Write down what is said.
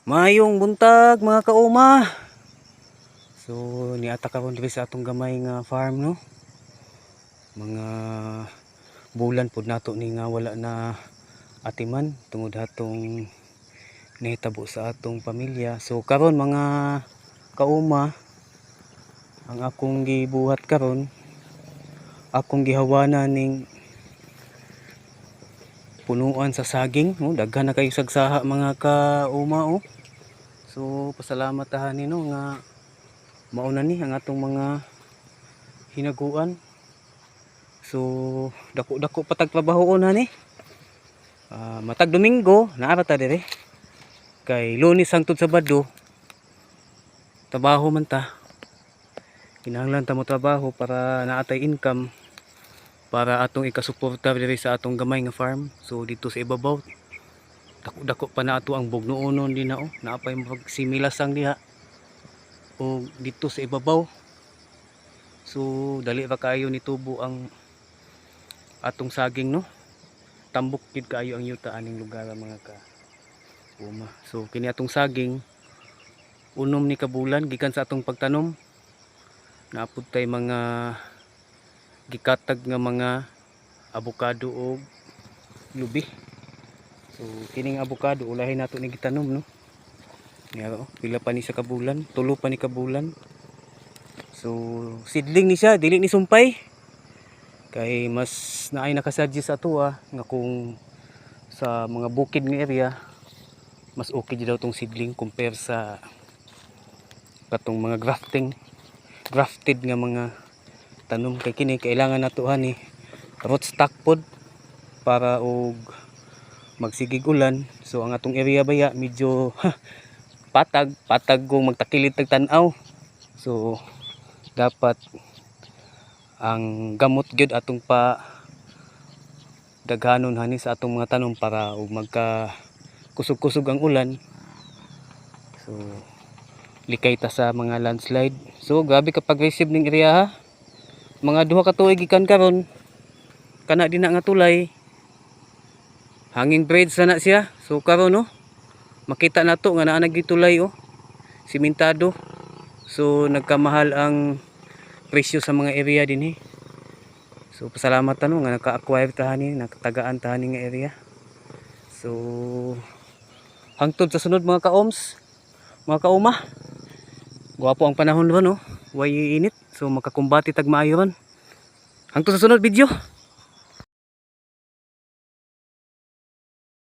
Mayong buntag mga kauma. So niata karon diri sa atong gamay nga farm no. Mga bulan pud nato ni nga wala na atiman tungod hatong nahitabo sa atong pamilya. So karon mga kauma, ang akong gibuhat karon, akong gihawana ning punuan sa saging, oh, daghan na kayo sagsaha mga kauma oh. So pasalamat tahan nino nga mauna ni ang atong mga hinaguan. So dako-dako patag trabahoon na ni. Matag Domingo naa ta dire. Kay Lunes hangtod Sabado trabaho man ta. Kinahanglan ta mo trabaho para naatay income para atong ikasuporta diri sa atong gamay nga farm. So dito sa ibabaw dako-dako pa na ato ang bugnuonon din na oh. Naapay magsimilasang diha. O dito sa ibabaw. So dali ra kayo ni tubo ang atong saging no. Tambok gid kaayo ang yuta aning lugar mga ka-uma. So kini atong saging unom ni kabulan gikan sa atong pagtanom. Naapod tay mga gikatag nga mga avocado o lubi. So kining avocado ulahin nato ni gitanom no. Niya pila pa ni sa kabulan, tulo pa ni kabulan. So seedling ni siya, dili ni sumpay. Kay mas naay nakasuggest ato nga kung sa mga bukid nga area mas okay daw tong seedling compare sa katong mga grafted nga mga tanom. Kay kini kailangan nato ani rootstock pod para og magsigig ulan. So ang atong area baya medyo patag kung magtakilid tag tan-aw. So dapat ang gamot gyud atong pa daghanon hani sa atong mga tanom para og magka kusog-kusog ang ulan. So likay ta sa mga landslide. So grabe kapag receive ning area ha. Mga duha ka tuig gikan karon kana din na nga tulay. Hanging bridge na siya. So karon no makita nato nga naa nagitulay oh. Simentado. So nagkamahal ang presyo sa mga area din eh. So pasalamat ta no nga naka-acquire ta ni, nakatagaan ta ni nga area. So hangtod sa sunod mga ka-oms, mga kauma. Guwapo ang panahon ron no. Way init. So makakumbati tag maayo ron. Hangtod sa sunod video.